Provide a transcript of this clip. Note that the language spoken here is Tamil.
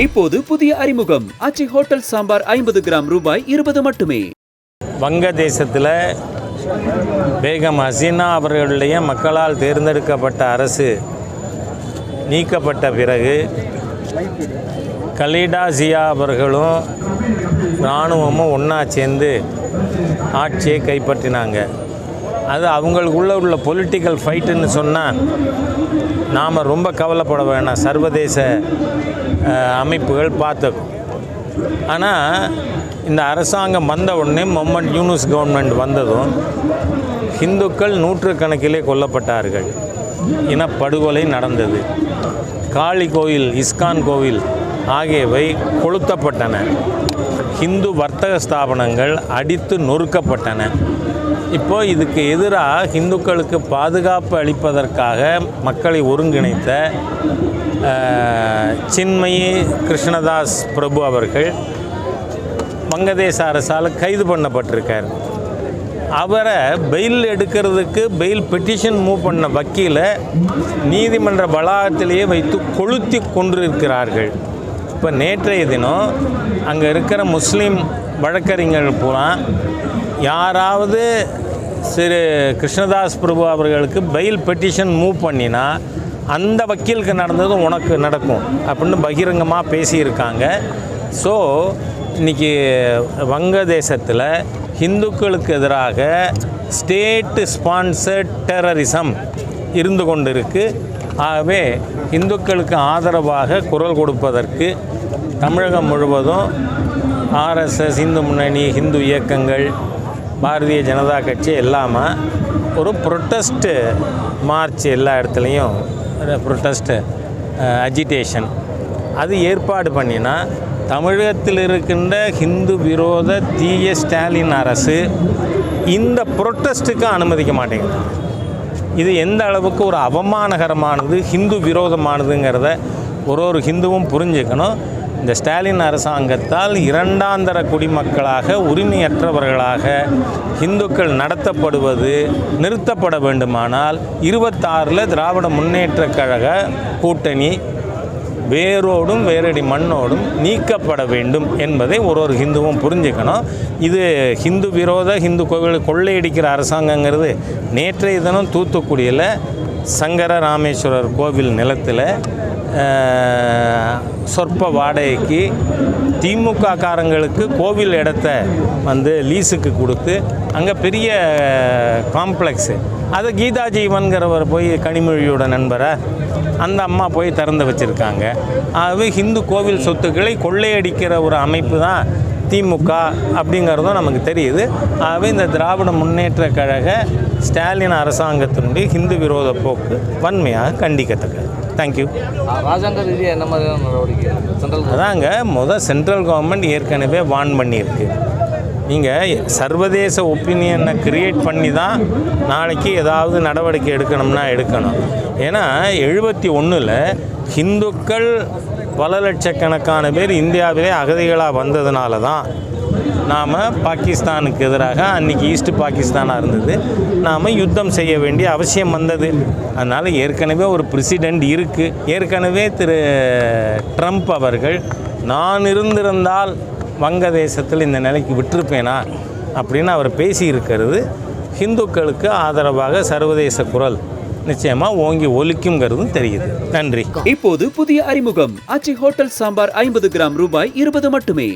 இப்போது புதிய அறிமுகம் ஆச்சி ஹோட்டல் சாம்பார் 50 கிராம் ரூபாய் 20 மட்டுமே. வங்கதேசத்தில் பேகம் ஹசீனா அவர்களுடைய மக்களால் தேர்ந்தெடுக்கப்பட்ட அரசு நீக்கப்பட்ட பிறகு கலீடா ஜியா அவர்களும் இராணுவமும் ஒன்றா சேர்ந்து ஆட்சியை கைப்பற்றினாங்க. அது அவங்களுக்குள்ள உள்ள பொலிட்டிக்கல் ஃபைட்டுன்னு சொன்னால் நாம் ரொம்ப கவலைப்பட வேணாம், சர்வதேச அமைப்புகள் பார்த்துக்கும். ஆனால் இந்த அரசாங்கம் வந்த உடனே முகமது யூனுஸ் கவர்மெண்ட் வந்ததும் ஹிந்துக்கள் நூற்றுக்கணக்கிலே கொல்லப்பட்டார்கள், இனப்படுகொலை நடந்தது. காளி கோயில், இஸ்கான் கோவில் ஆகியவை கொளுத்தப்பட்டன. ஹிந்து வர்த்தக ஸ்தாபனங்கள் அடித்து நொறுக்கப்பட்டன. இப்போது இதுக்கு எதிராக ஹிந்துக்களுக்கு பாதுகாப்பு அளிப்பதற்காக மக்களை ஒருங்கிணைத்த சின்மயி கிருஷ்ணதாஸ் பிரபு அவர்கள் வங்கதேச அரசால் கைது பண்ணப்பட்டிருக்கார். அவரை பெயில் எடுக்கிறதுக்கு பெயில் பெட்டிஷன் மூவ் பண்ண வக்கீலை நீதிமன்ற வளாகத்திலேயே வைத்து கொளுத்தி கொன்றிருக்கிறார்கள். இப்போ நேற்றைய தினம் அங்கே இருக்கிற முஸ்லீம் வழக்கறிஞர்கள் பூரா யாராவது திரு கிருஷ்ணதாஸ் பிரபு அவர்களுக்கு பெயில் பெட்டிஷன் மூவ் பண்ணினா அந்த வக்கீலுக்கு நடந்ததும் உனக்கு நடக்கும் அப்படின்னு பகிரங்கமாக பேசியிருக்காங்க. ஸோ இன்றைக்கி வங்கதேசத்தில் ஹிந்துக்களுக்கு எதிராக ஸ்டேட் ஸ்பான்சர்ட் டெரரிசம் இருந்து கொண்டு இருக்குது. ஆகவே இந்துக்களுக்கு ஆதரவாக குரல் கொடுப்பதற்கு தமிழகம் முழுவதும் ஆர்எஸ்எஸ், இந்து முன்னணி, ஹிந்து இயக்கங்கள், பாரதிய ஜனதா கட்சி எல்லாமே ஒரு ப்ரொட்டஸ்ட்டு மார்ச், எல்லா இடத்துலையும் ப்ரொட்டஸ்ட்டு அஜிடேஷன் அது ஏற்பாடு பண்ணினா தமிழகத்தில் இருக்கின்ற ஹிந்து விரோத தீய ஸ்டாலின் அரசு இந்த ப்ரொட்டஸ்ட்டுக்கு அனுமதிக்க மாட்டேங்குது. இது எந்த அளவுக்கு ஒரு அவமானகரமானது, ஹிந்து விரோதமானதுங்கிறத ஒரு ஹிந்துவும் புரிஞ்சுக்கணும். இந்த ஸ்டாலின் அரசாங்கத்தால் இரண்டாந்தர குடிமக்களாக, உரிமையற்றவர்களாக இந்துக்கள் நடத்தப்படுவது நிறுத்தப்பட வேண்டுமானால் 26 திராவிட முன்னேற்றக் கழக கூட்டணி வேரோடும் வேரடி மண்ணோடும் நீக்கப்பட வேண்டும் என்பதை ஒரு ஹிந்துவும் புரிஞ்சுக்கணும். இது ஹிந்து விரோத, ஹிந்து கோவில் கொள்ளையடிக்கிற அரசாங்கங்கிறது நேற்றைய தினம் தூத்துக்குடியில் சங்கர ராமேஸ்வரர் கோவில் நிலத்தில் சொற்ப வாடகைக்கு திமுக காரங்களுக்கு கோவில் இடத்த லீஸுக்கு கொடுத்து அங்கே பெரிய காம்ப்ளெக்ஸு, அதை கீதா ஜீவன்கிறவர் போய் கனிமொழியோட நண்பரை அந்த அம்மா போய் திறந்து வச்சுருக்காங்க. ஆகவே ஹிந்து கோவில் சொத்துக்களை கொள்ளையடிக்கிற ஒரு அமைப்பு தான் திமுக அப்படிங்கிறதும் நமக்கு தெரியுது. ஆகவே இந்த திராவிட முன்னேற்ற கழக ஸ்டாலின் அரசாங்கத்தினுடைய ஹிந்து விரோத போக்கு வன்மையாக கண்டிக்கத்தக்கது. தேங்க்யூ. ராஜாங்க ரீதியாக என்ன மாதிரியான நடவடிக்கை? அதாங்க சென்ட்ரல் கவர்மெண்ட் ஏற்கனவே வார்ன் பண்ணியிருக்கு. நீங்கள் சர்வதேச ஒப்பீனியனை க்ரியேட் பண்ணி தான் நாளைக்கு ஏதாவது நடவடிக்கை எடுக்கணும்னா எடுக்கணும். ஏன்னா 71 ஹிந்துக்கள் பல லட்சக்கணக்கான பேர் இந்தியாவிலே அகதிகளாக வந்ததுனால தான் நாம் பாகிஸ்தானுக்கு எதிராக, அன்றைக்கி ஈஸ்ட் பாகிஸ்தானாக இருந்தது, நாம் யுத்தம் செய்ய வேண்டிய அவசியம் வந்தது. அதனால் ஏற்கனவே ஒரு பிரசிடெண்ட் இருக்குது. ஏற்கனவே திரு ட்ரம்ப் அவர்கள் நான் இருந்திருந்தால் வங்கதேசத்தில் இந்த நிலைக்கு விட்டிருப்பேனா அப்படின்னு அவர் பேசியிருக்கிறது ஹிந்துக்களுக்கு ஆதரவாக சர்வதேச குரல் நிச்சயமாக ஓங்கி ஒலிக்குங்கிறதும் தெரியுது. நன்றி. இப்போது புதிய அறிமுகம் ஆச்சி ஹோட்டல் சாம்பார் 50 கிராம் ரூபாய் 20 மட்டுமே.